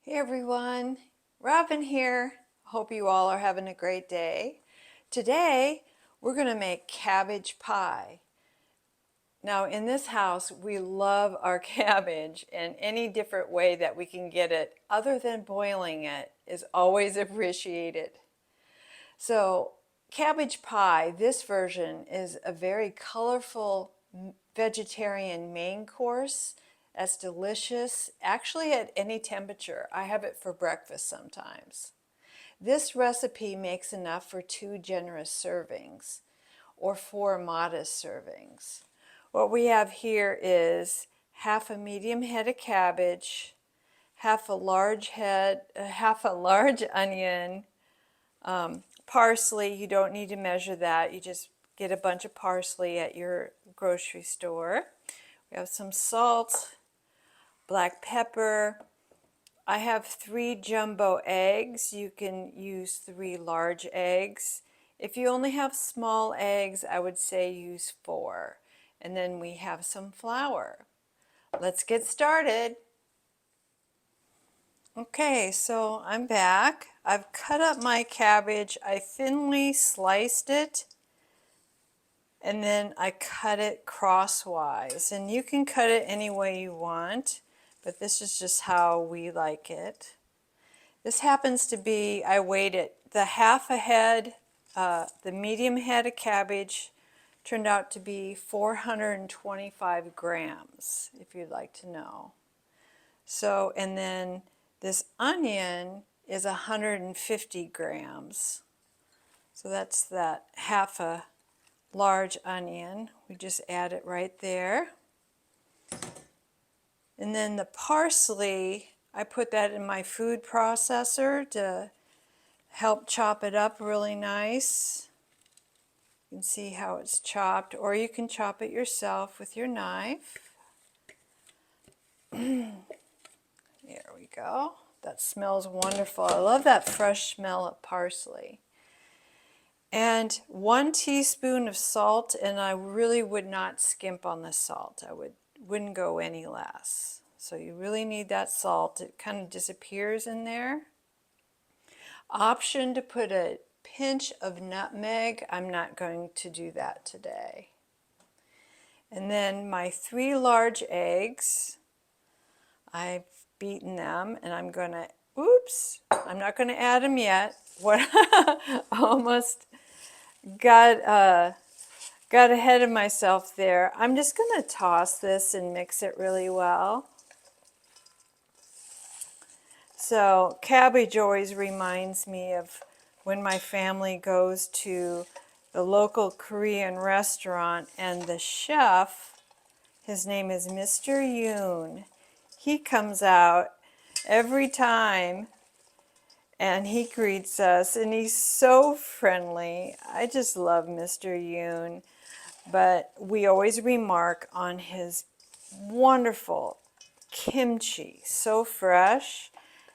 Hey everyone, Robin here. Hope you all are having a great day. Today we're going to make cabbage pie. Now in this house we love our cabbage, and any different way that we can get it other than boiling it is always appreciated. So cabbage pie, this version is a very colorful vegetarian main course. That's delicious, actually at any temperature. I have it for breakfast sometimes. This recipe makes enough for 2 generous servings or 4 modest servings. What we have here is half a medium head of cabbage, half a large onion, parsley. You don't need to measure that. You just get a bunch of parsley at your grocery store. We have some salt, black pepper. I have 3 jumbo eggs. You can use 3 large eggs. If you only have small eggs, I would say use 4. And then we have some flour. Let's get started. Okay, so I'm back. I've cut up my cabbage. I thinly sliced it, and then I cut it crosswise. And you can cut it any way you want, but this is just how we like it. This happens to be, I weighed it, the half a head, the medium head of cabbage turned out to be 425 grams, if you'd like to know. So, and then this onion is 150 grams. So that's that half a large onion. We just add it right there. And then the parsley, I put that in my food processor to help chop it up really nice. You can see how it's chopped, or you can chop it yourself with your knife. There we go. That smells wonderful. I love that fresh smell of parsley. And 1 teaspoon of salt, and I really would not skimp on the salt. I wouldn't go any less. So you really need that salt. It kind of disappears in there. Option to put a pinch of nutmeg. I'm not going to do that today. And then my 3 large eggs, I've beaten them, and I'm going to, oops, I'm not going to add them yet. What almost got ahead of myself there. I'm just going to toss this and mix it really well. So cabbage always reminds me of when my family goes to the local Korean restaurant, and the chef, his name is Mr. Yoon. He comes out every time and he greets us, and he's so friendly. I just love Mr. Yoon. But we always remark on his wonderful kimchi, so fresh.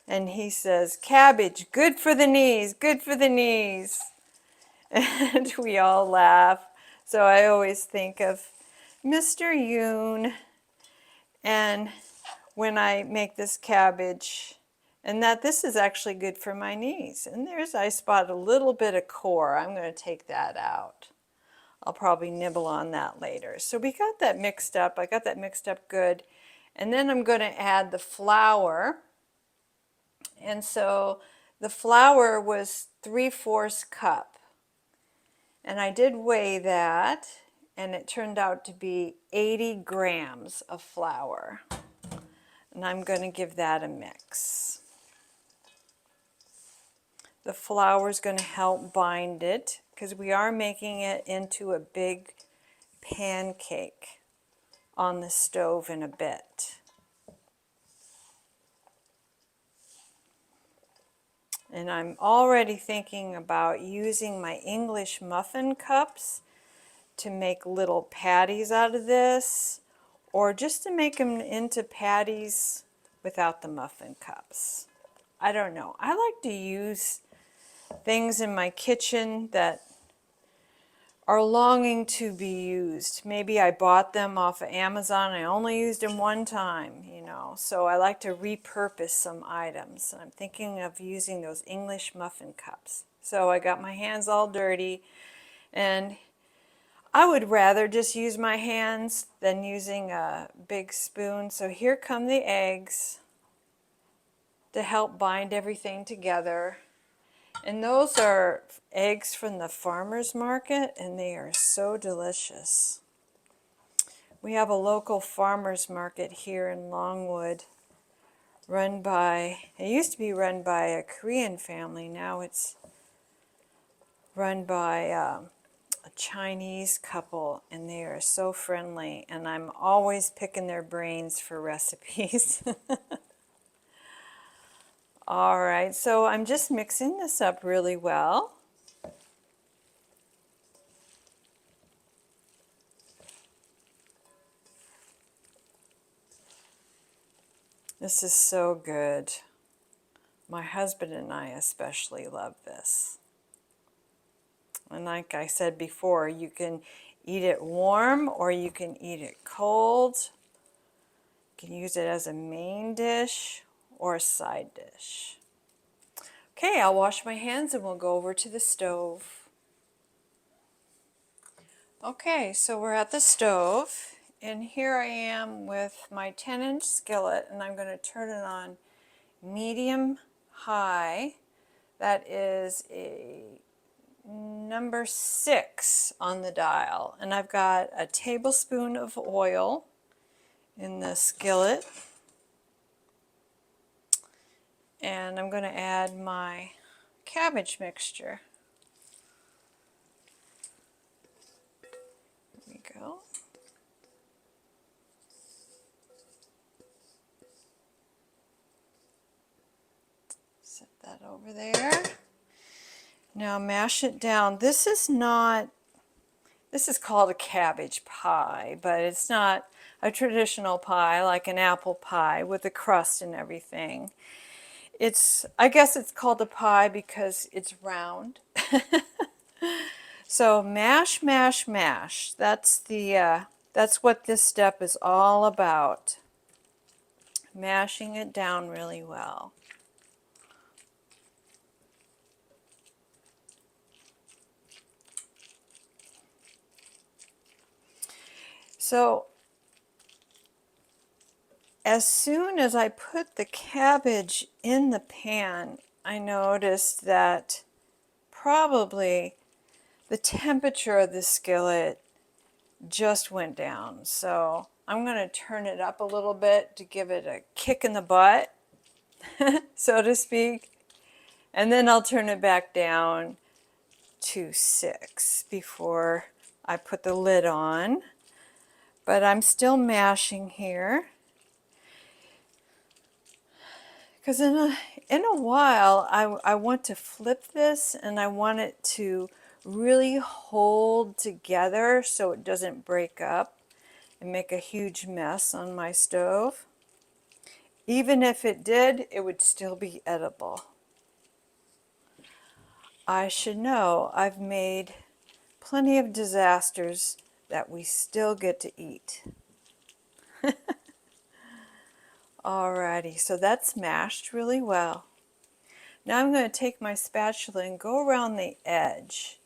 And he says, "Cabbage, good for the knees, good for the knees." And we all laugh. So I always think of Mr. Yoon, and when I make this cabbage, and that this is actually good for my knees. And I spot a little bit of core. I'm going to take that out. I'll probably nibble on that later. So we got that mixed up. I got that mixed up good. And then I'm going to add the flour. And so the flour was 3/4 cup. And I did weigh that, and it turned out to be 80 grams of flour. And I'm going to give that a mix. The flour is going to help bind it, because we are making it into a big pancake on the stove in a bit. And I'm already thinking about using my English muffin cups to make little patties out of this, or just to make them into patties without the muffin cups. I don't know. I like to use things in my kitchen that are longing to be used. Maybe I bought them off of Amazon. I only used them one time, now, so I like to repurpose some items. I'm thinking of using those English muffin cups. So I got my hands all dirty, and I would rather just use my hands than using a big spoon. So here come the eggs to help bind everything together. And those are eggs from the farmer's market, and they are so delicious. We have a local farmer's market here in Longwood it used to be run by a Korean family. Now it's run by a Chinese couple, and they are so friendly, and I'm always picking their brains for recipes. All right, so I'm just mixing this up really well. This is so good. My husband and I especially love this. And like I said before, you can eat it warm or you can eat it cold. You can use it as a main dish or a side dish. Okay, I'll wash my hands and we'll go over to the stove. Okay, so we're at the stove, and here I am with my 10-inch skillet, and I'm going to turn it on medium high. That is a number 6 on the dial, and I've got a tablespoon of oil in the skillet, and I'm going to add my cabbage mixture. There we go. Set that over there. Now mash it down. This is called a cabbage pie, but it's not a traditional pie like an apple pie with the crust and everything. I guess it's called a pie because it's round. So mash, mash, mash. That's what this step is all about. Mashing it down really well. So as soon as I put the cabbage in the pan, I noticed that probably the temperature of the skillet just went down. So I'm going to turn it up a little bit to give it a kick in the butt, so to speak. And then I'll turn it back down to 6 before I put the lid on. But I'm still mashing here, because in a while I want to flip this, and I want it to really hold together so it doesn't break up and make a huge mess on my stove. Even if it did, it would still be edible. I should know I've made plenty of disasters that we still get to eat. Alrighty, so that's mashed really well. Now I'm going to take my spatula and go around the edge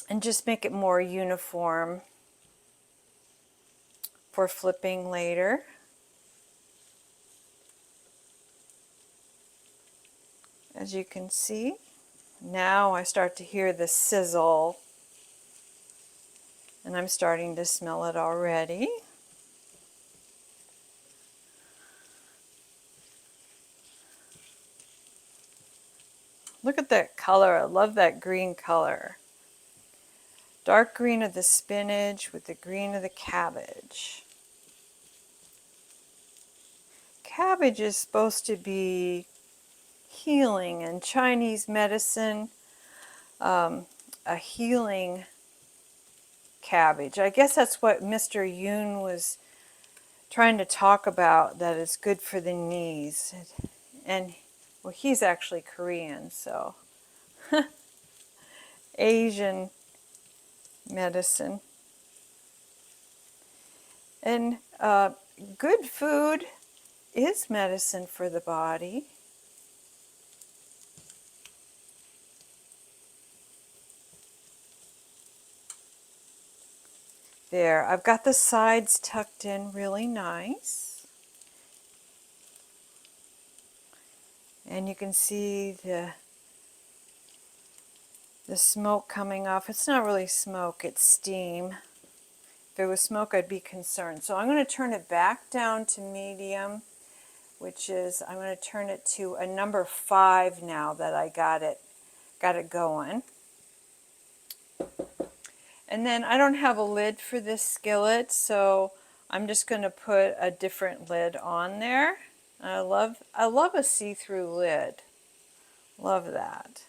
and just make it more uniform for flipping later. As you can see, now I start to hear the sizzle, and I'm starting to smell it already. Look at that color. I love that green color. Dark green of the spinach with the green of the cabbage. Cabbage is supposed to be healing in Chinese medicine, a healing cabbage. I guess that's what Mr. Yoon was trying to talk about, that it's good for the knees. And well, he's actually Korean, so Asian medicine. And good food is medicine for the body. There, I've got the sides tucked in really nice. And you can see the smoke coming off. It's not really smoke, it's steam. If it was smoke, I'd be concerned. So I'm going to turn it back down to medium, which is, I'm going to turn it to a number 5 now that I got it going. And then I don't have a lid for this skillet, so I'm just going to put a different lid on there. I love a see-through lid. Love that.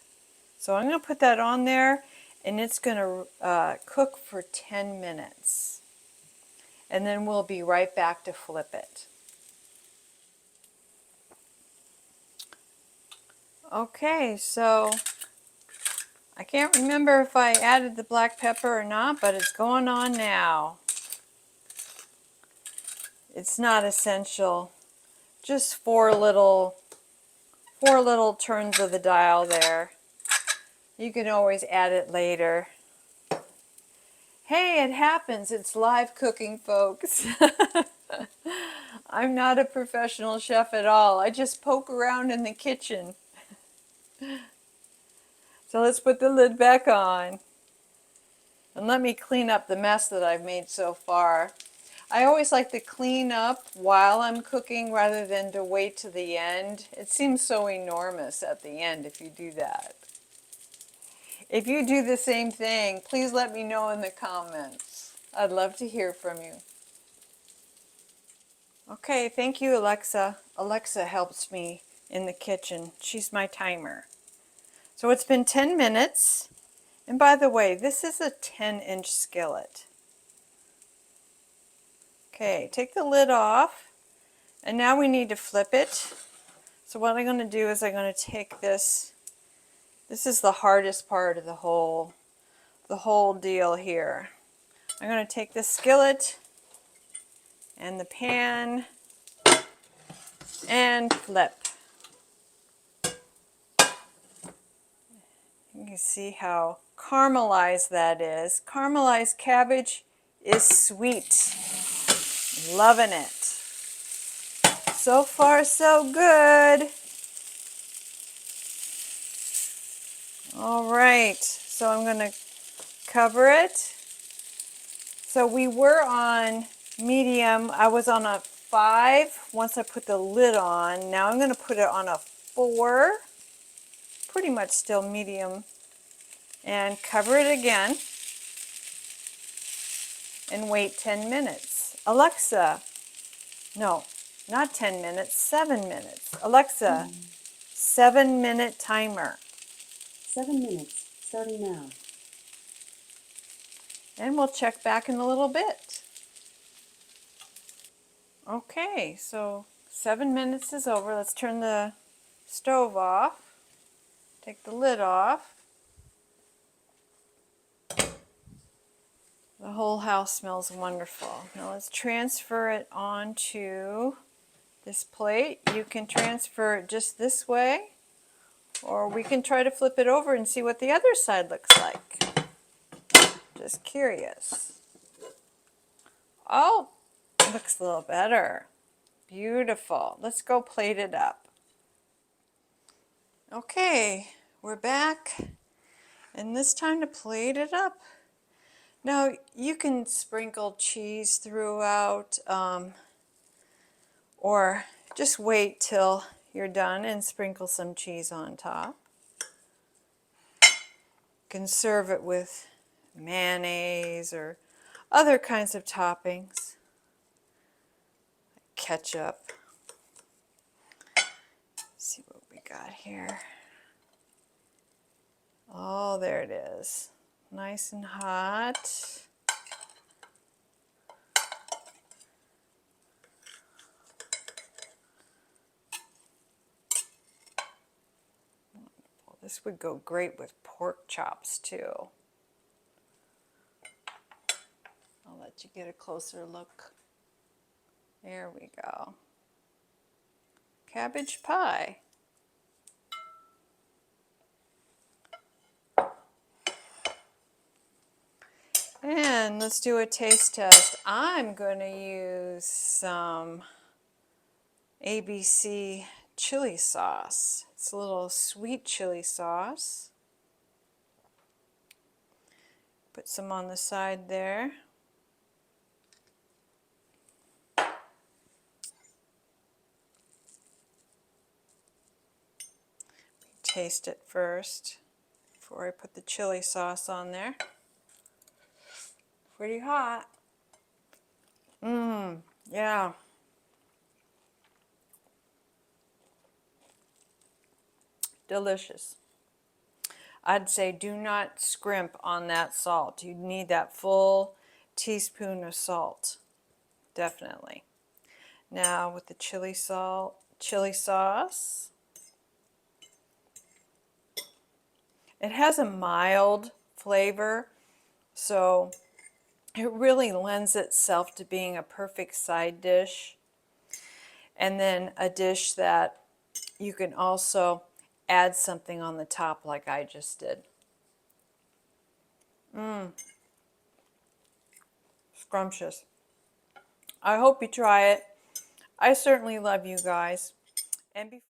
So I'm going to put that on there, and it's going to cook for 10 minutes. And then we'll be right back to flip it. Okay, so I can't remember if I added the black pepper or not, but it's going on now. It's not essential. Just four little turns of the dial there. You can always add it later. Hey, it happens. It's live cooking, folks. I'm not a professional chef at all. I just poke around in the kitchen. So let's put the lid back on. And let me clean up the mess that I've made so far. I always like to clean up while I'm cooking rather than to wait to the end. It seems so enormous at the end if you do that. If you do the same thing, please let me know in the comments. I'd love to hear from you. Okay, thank you, Alexa. Alexa helps me in the kitchen. She's my timer. So it's been 10 minutes. And by the way, this is a 10-inch skillet. Okay, take the lid off. And now we need to flip it. So what I'm going to do is I'm going to take this. This is the hardest part of the whole deal here. I'm going to take the skillet and the pan and flip. You can see how caramelized that is. Caramelized cabbage is sweet. Loving it. So far, so good. All right, so I'm going to cover it. So we were on medium. I was on a 5 once I put the lid on. Now I'm going to put it on a 4. Pretty much still medium. And cover it again. And wait 10 minutes. Alexa, no, not 10 minutes, 7 minutes. Alexa, 7-minute timer. 7 minutes, starting now. And we'll check back in a little bit. Okay, so 7 minutes is over. Let's turn the stove off. Take the lid off. The whole house smells wonderful. Now let's transfer it onto this plate. You can transfer it just this way, or we can try to flip it over and see what the other side looks like. Just curious. Oh, it looks a little better. Beautiful. Let's go plate it up. Okay, we're back, and this time to plate it up. Now, you can sprinkle cheese throughout, or just wait till you're done and sprinkle some cheese on top. You can serve it with mayonnaise or other kinds of toppings. Ketchup. Let's see what we got here. Oh, there it is. Nice and hot. This would go great with pork chops too. I'll let you get a closer look. There we go. Cabbage pie. And let's do a taste test. I'm going to use some ABC chili sauce. It's a little sweet chili sauce. Put some on the side there. Taste it first before I put the chili sauce on there. Pretty hot. Yeah. Delicious. I'd say do not scrimp on that salt. You need that full teaspoon of salt. Definitely. Now with the chili sauce. It has a mild flavor, so it really lends itself to being a perfect side dish. And then a dish that you can also add something on the top like I just did. Scrumptious. I hope you try it. I certainly love you guys. And before